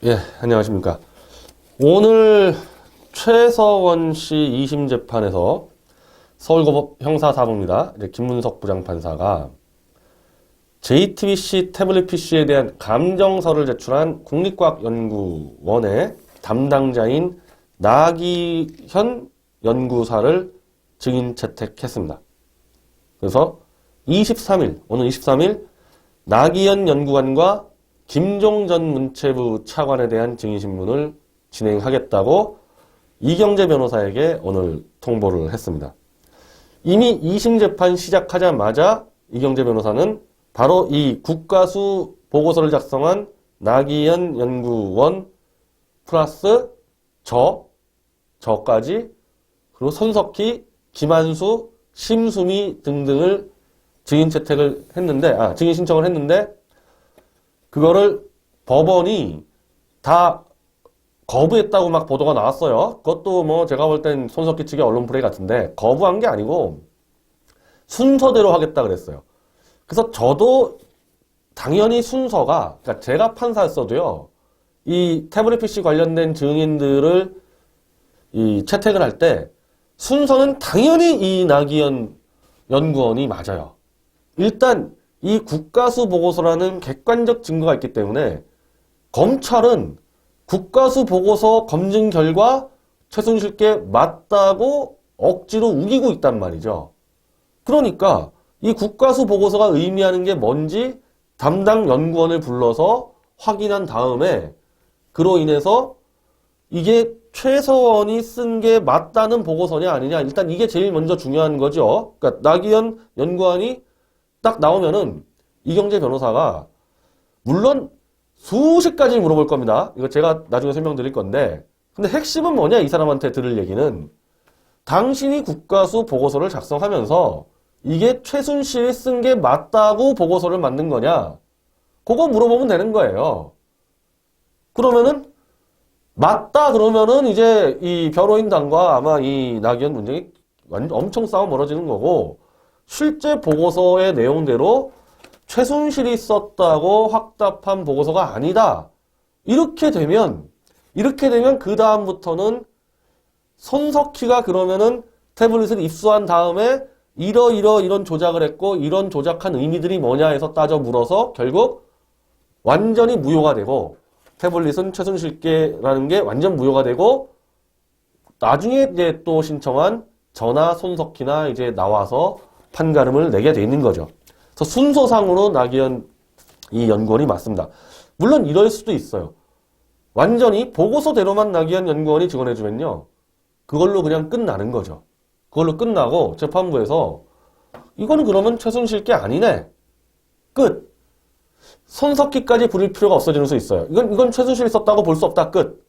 예, 안녕하십니까. 오늘 최서원 씨 2심 재판에서 서울고법 형사사부입니다. 이제 김문석 부장판사가 JTBC 태블릿 PC에 대한 감정서를 제출한 국립과학연구원의 담당자인 나기현 연구사를 증인 채택했습니다. 그래서 23일, 오늘 23일 나기현 연구관과 김종 전 문체부 차관에 대한 증인신문을 진행하겠다고 이경재 변호사에게 오늘 통보를 했습니다. 이미 2심 재판 시작하자마자 이경재 변호사는 바로 이 국가수 보고서를 작성한 나기현 연구원 플러스 저까지 그리고 손석희, 김한수, 심수미 등등을 증인 채택을 했는데, 증인 신청을 했는데 그거를 법원이 다 거부했다고 막 보도가 나왔어요. 그것도 뭐 제가 볼 땐 손석희 측의 언론 플레이 같은데 거부한 게 아니고 순서대로 하겠다 그랬어요. 그래서 저도 당연히 순서가, 그러니까 제가 판사였어도요, 이 태블릿 PC 관련된 증인들을 이 채택을 할 때 순서는 당연히 이 나기현 연구원이 맞아요. 일단 이 국가수 보고서라는 객관적 증거가 있기 때문에 검찰은 국가수 보고서 검증 결과 최순실께 맞다고 억지로 우기고 있단 말이죠. 그러니까 이 국가수 보고서가 의미하는 게 뭔지 담당 연구원을 불러서 확인한 다음에 그로 인해서 이게 최서원이 쓴 게 맞다는 보고서냐 아니냐, 일단 이게 제일 먼저 중요한 거죠. 그러니까 나기현 연구원이 딱 나오면은 이경재 변호사가 물론 수십 가지 물어볼 겁니다. 이거 제가 나중에 설명드릴 건데, 근데 핵심은 뭐냐, 이 사람한테 들을 얘기는 당신이 국가수 보고서를 작성하면서 이게 최순실이 쓴 게 맞다고 보고서를 만든 거냐, 그거 물어보면 되는 거예요. 그러면은 맞다 그러면은 이제 이 변호인단과 아마 이 나기현 문쟁이 엄청 싸움 벌어지는 거고, 실제 보고서의 내용대로 최순실이 썼다고 확답한 보고서가 아니다, 이렇게 되면 그 다음부터는 손석희가 그러면은 태블릿을 입수한 다음에 이런 조작을 했고 이런 조작한 의미들이 뭐냐 해서 따져 물어서 결국 완전히 무효가 되고, 태블릿은 최순실께라는 게 완전 무효가 되고, 나중에 이제 또 신청한 저나 손석희나 이제 나와서 판가름을 내게 돼 있는 거죠. 그래서 순서상으로 나기현 이 연구원이 맞습니다. 물론 이럴 수도 있어요. 완전히 보고서대로만 나기현 연구원이 증언해주면요, 그걸로 그냥 끝나는 거죠. 그걸로 끝나고 재판부에서 이거는 그러면 최순실 게 아니네, 끝. 손석희까지 부릴 필요가 없어지는 수 있어요. 이건 최순실이 썼다고 볼 수 없다, 끝.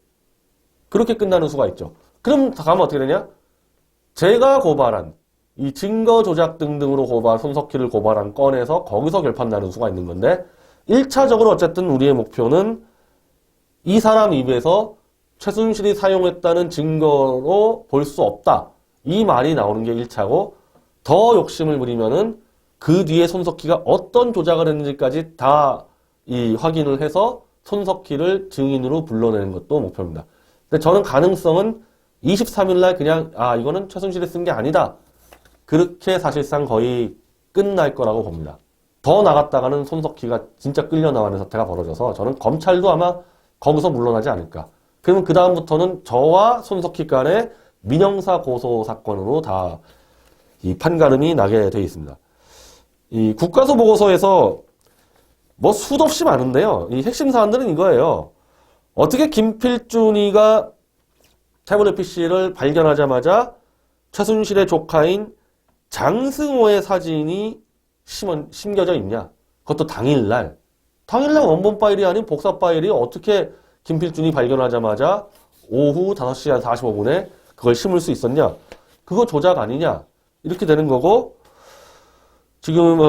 그렇게 끝나는 수가 있죠. 그럼 가면 어떻게 되냐? 제가 고발한 이 증거 조작 등등으로 손석희를 고발한 건에서 거기서 결판 나는 수가 있는 건데, 1차적으로 어쨌든 우리의 목표는 이 사람 입에서 최순실이 사용했다는 증거로 볼 수 없다, 이 말이 나오는 게 1차고, 더 욕심을 부리면은 그 뒤에 손석희가 어떤 조작을 했는지까지 다 이 확인을 해서 손석희를 증인으로 불러내는 것도 목표입니다. 근데 저는 가능성은 23일날 그냥 이거는 최순실이 쓴 게 아니다, 그렇게 사실상 거의 끝날 거라고 봅니다. 더 나갔다가는 손석희가 진짜 끌려나가는 사태가 벌어져서 저는 검찰도 아마 거기서 물러나지 않을까. 그러면 그 다음부터는 저와 손석희 간의 민형사 고소 사건으로 다 이 판가름이 나게 되어 있습니다. 이 국가수 보고서에서 뭐 수도 없이 많은데요, 이 핵심 사안들은 이거예요. 어떻게 김필준이가 태블릿 PC를 발견하자마자 최순실의 조카인 장승호의 사진이 심겨져 있냐, 그것도 당일날 원본 파일이 아닌 복사 파일이 어떻게 김필준이 발견하자마자 오후 5시 45분에 그걸 심을 수 있었냐, 그거 조작 아니냐, 이렇게 되는 거고, 지금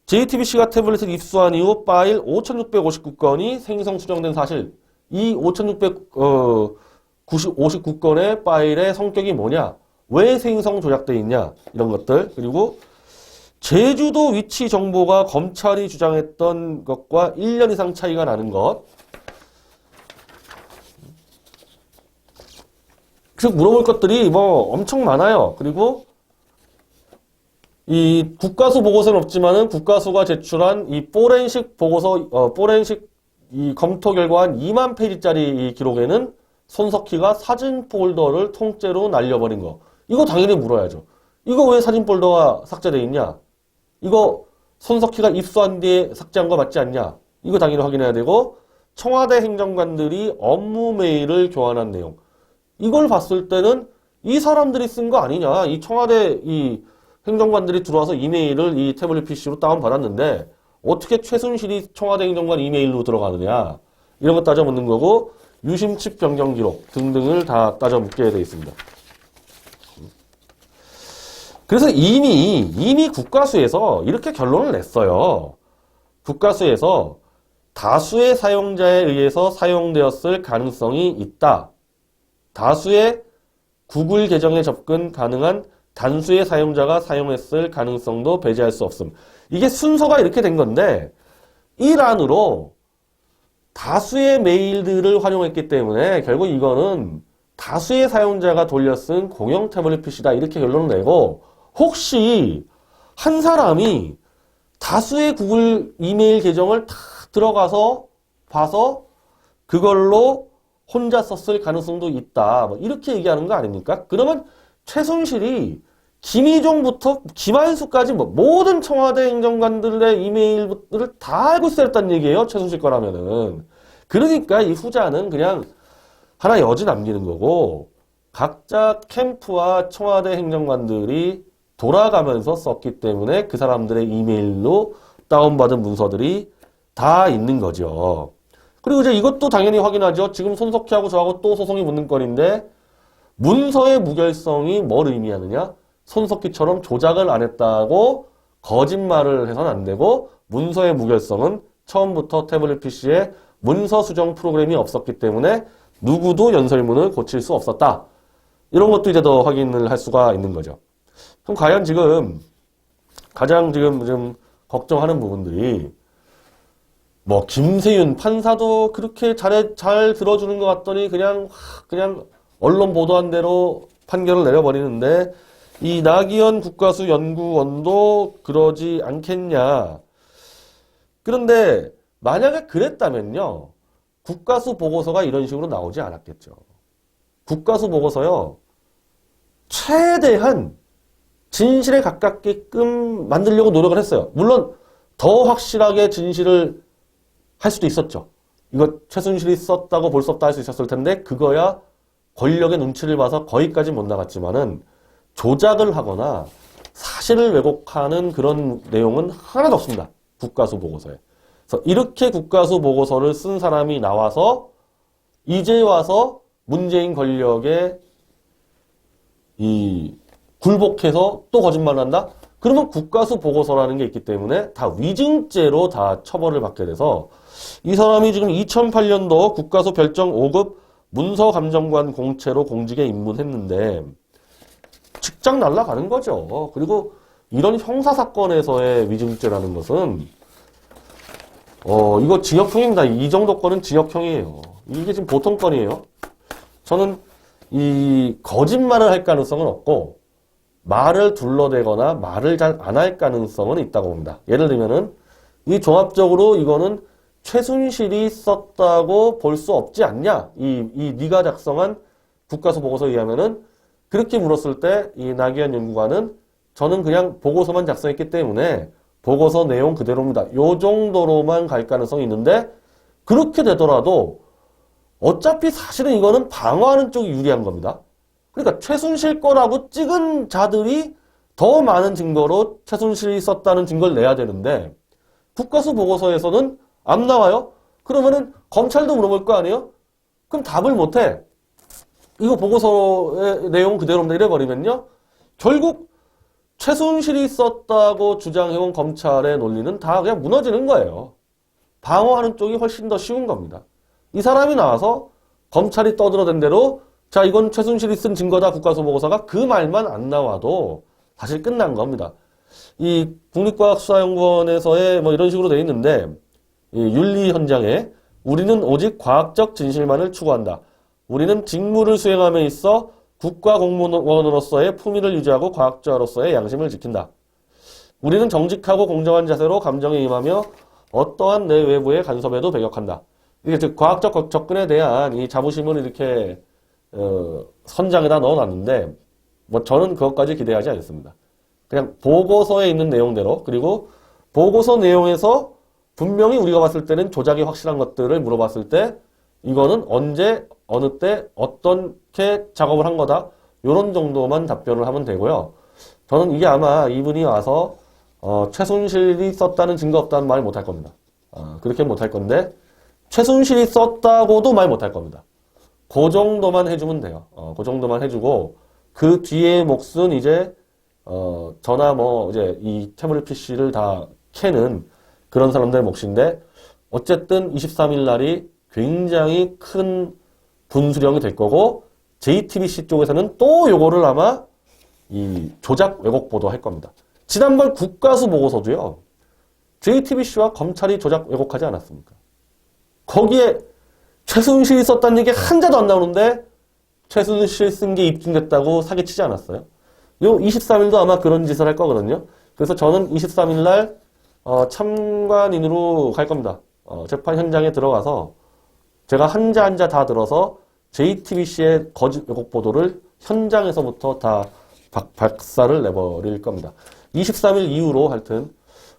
JTBC가 태블릿을 입수한 이후 파일 5,659건이 생성 수정된 사실, 이 5,659건의 파일의 성격이 뭐냐, 왜 생성 조작되어 있냐, 이런 것들. 그리고 제주도 위치 정보가 검찰이 주장했던 것과 1년 이상 차이가 나는 것, 즉 물어볼 것들이 뭐 엄청 많아요. 그리고 이 국가수 보고서는 없지만은 국가수가 제출한 이 포렌식 보고서, 포렌식 이 검토 결과 한 2만 페이지짜리 이 기록에는 손석희가 사진 폴더를 통째로 날려버린 거. 이거 당연히 물어야죠. 이거 왜 사진 폴더가 삭제돼 있냐? 이거 손석희가 입수한 뒤에 삭제한 거 맞지 않냐? 이거 당연히 확인해야 되고, 청와대 행정관들이 업무 메일을 교환한 내용. 이걸 봤을 때는 이 사람들이 쓴 거 아니냐? 이 청와대 이 행정관들이 들어와서 이메일을 이 태블릿 PC로 다운받았는데 어떻게 최순실이 청와대 행정관 이메일로 들어가느냐? 이런 거 따져 묻는 거고, 유심칩 변경 기록 등등을 다 따져 묻게 되어 있습니다. 그래서 이미 국가수에서 이렇게 결론을 냈어요. 국가수에서 다수의 사용자에 의해서 사용되었을 가능성이 있다. 다수의 구글 계정에 접근 가능한 단수의 사용자가 사용했을 가능성도 배제할 수 없음. 이게 순서가 이렇게 된 건데 1안으로 다수의 메일들을 활용했기 때문에 결국 이거는 다수의 사용자가 돌려 쓴 공용 태블릿 PC다 이렇게 결론을 내고, 혹시 한 사람이 다수의 구글 이메일 계정을 다 들어가서 봐서 그걸로 혼자 썼을 가능성도 있다. 뭐 이렇게 얘기하는 거 아닙니까? 그러면 최순실이 김희종부터 김한수까지 뭐 모든 청와대 행정관들의 이메일을 다 알고 있어야 했다는 얘기예요. 최순실 거라면은. 그러니까 이 후자는 그냥 하나 여지 남기는 거고, 각자 캠프와 청와대 행정관들이 돌아가면서 썼기 때문에 그 사람들의 이메일로 다운받은 문서들이 다 있는 거죠. 그리고 이제 이것도 당연히 확인하죠. 지금 손석희하고 저하고 또 소송이 붙는 건인데, 문서의 무결성이 뭘 의미하느냐? 손석희처럼 조작을 안 했다고 거짓말을 해서는 안 되고, 문서의 무결성은 처음부터 태블릿 PC에 문서 수정 프로그램이 없었기 때문에 누구도 연설문을 고칠 수 없었다. 이런 것도 이제 더 확인을 할 수가 있는 거죠. 그럼 과연 지금 가장 지금 좀 걱정하는 부분들이, 뭐 김세윤 판사도 그렇게 잘 들어주는 것 같더니 그냥 언론 보도한 대로 판결을 내려버리는데, 이 나기현 국가수 연구원도 그러지 않겠냐. 그런데 만약에 그랬다면요, 국가수 보고서가 이런 식으로 나오지 않았겠죠. 국가수 보고서요, 최대한 진실에 가깝게끔 만들려고 노력을 했어요. 물론 더 확실하게 진실을 할 수도 있었죠. 이거 최순실이 썼다고 볼 수 없다 할 수 있었을 텐데, 그거야 권력의 눈치를 봐서 거기까지 못 나갔지만은 조작을 하거나 사실을 왜곡하는 그런 내용은 하나도 없습니다. 국가수 보고서에. 그래서 이렇게 국가수 보고서를 쓴 사람이 나와서 이제 와서 문재인 권력에 이 굴복해서 또 거짓말을 한다? 그러면 국가수 보고서라는 게 있기 때문에 다 위증죄로 다 처벌을 받게 돼서, 이 사람이 지금 2008년도 국가수 별정 5급 문서감정관 공채로 공직에 입문했는데 직장 날라가는 거죠. 그리고 이런 형사사건에서의 위증죄라는 것은 이거 징역형입니다. 이 정도 건은 징역형이에요. 이게 지금 보통 건이에요. 저는 이 거짓말을 할 가능성은 없고, 말을 둘러대거나 말을 잘 안 할 가능성은 있다고 봅니다. 예를 들면은 이 종합적으로 이거는 최순실이 썼다고 볼 수 없지 않냐? 네가 작성한 국가수 보고서에 의하면은, 그렇게 물었을 때 이 나기현 연구관은 저는 그냥 보고서만 작성했기 때문에 보고서 내용 그대로입니다. 요 정도로만 갈 가능성이 있는데, 그렇게 되더라도 어차피 사실은 이거는 방어하는 쪽이 유리한 겁니다. 그러니까 최순실 거라고 찍은 자들이 더 많은 증거로 최순실이 썼다는 증거를 내야 되는데, 국가수 보고서에서는 안 나와요? 그러면은 검찰도 물어볼 거 아니에요? 그럼 답을 못해. 이거 보고서의 내용 그대로입니다. 이래버리면요, 결국 최순실이 썼다고 주장해온 검찰의 논리는 다 그냥 무너지는 거예요. 방어하는 쪽이 훨씬 더 쉬운 겁니다. 이 사람이 나와서 검찰이 떠들어댄 대로 자, 이건 최순실이 쓴 증거다, 국가수 보고서가, 그 말만 안 나와도 사실 끝난 겁니다. 이 국립과학수사연구원에서의 뭐 이런 식으로 돼 있는데, 이 윤리 현장에 우리는 오직 과학적 진실만을 추구한다. 우리는 직무를 수행함에 있어 국가공무원으로서의 품위를 유지하고 과학자로서의 양심을 지킨다. 우리는 정직하고 공정한 자세로 감정에 임하며 어떠한 내 외부의 간섭에도 배격한다. 이게 즉 과학적 접근에 대한 이 자부심을 이렇게 선장에다 넣어놨는데 뭐 저는 그것까지 기대하지 않습니다. 그냥 보고서에 있는 내용대로 그리고 보고서 내용에서 분명히 우리가 봤을 때는 조작이 확실한 것들을 물어봤을 때 이거는 언제 어느 때 어떻게 작업을 한 거다 요런 정도만 답변을 하면 되고요. 저는 이게 아마 이분이 와서 최순실이 썼다는 증거 없다는 말 못할 겁니다. 그렇게 못할 건데 최순실이 썼다고도 말 못할 겁니다. 그 정도만 해주면 돼요. 그 정도만 해주고 그 뒤에 몫은 이제 저나 뭐 이제 이 태블릿 PC를 다 캐는 그런 사람들의 몫인데 어쨌든 23일 날이 굉장히 큰 분수령이 될 거고 JTBC 쪽에서는 또 요거를 아마 이 조작 왜곡 보도 할 겁니다. 지난번 국가수 보고서도요. JTBC와 검찰이 조작 왜곡하지 않았습니까? 거기에 최순실이 썼다는 얘기 한자도 안 나오는데 최순실 쓴 게 입증됐다고 사기치지 않았어요? 요 23일도 아마 그런 짓을 할 거거든요. 그래서 저는 23일 날 참관인으로 갈 겁니다. 재판 현장에 들어가서 제가 한자 한자 다 들어서 JTBC의 거짓 왜곡 보도를 현장에서부터 다 박살을 내버릴 겁니다. 23일 이후로 하여튼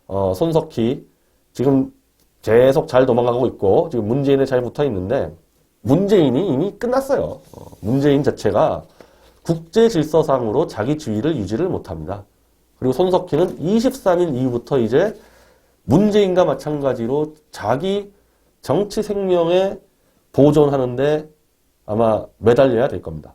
손석희 지금 계속 잘 도망가고 있고 지금 문재인에 잘 붙어 있는데 문재인이 이미 끝났어요. 문재인 자체가 국제 질서상으로 자기 지위를 유지를 못합니다. 그리고 손석희는 23일 이후부터 이제 문재인과 마찬가지로 자기 정치 생명에 보존하는데 아마 매달려야 될 겁니다.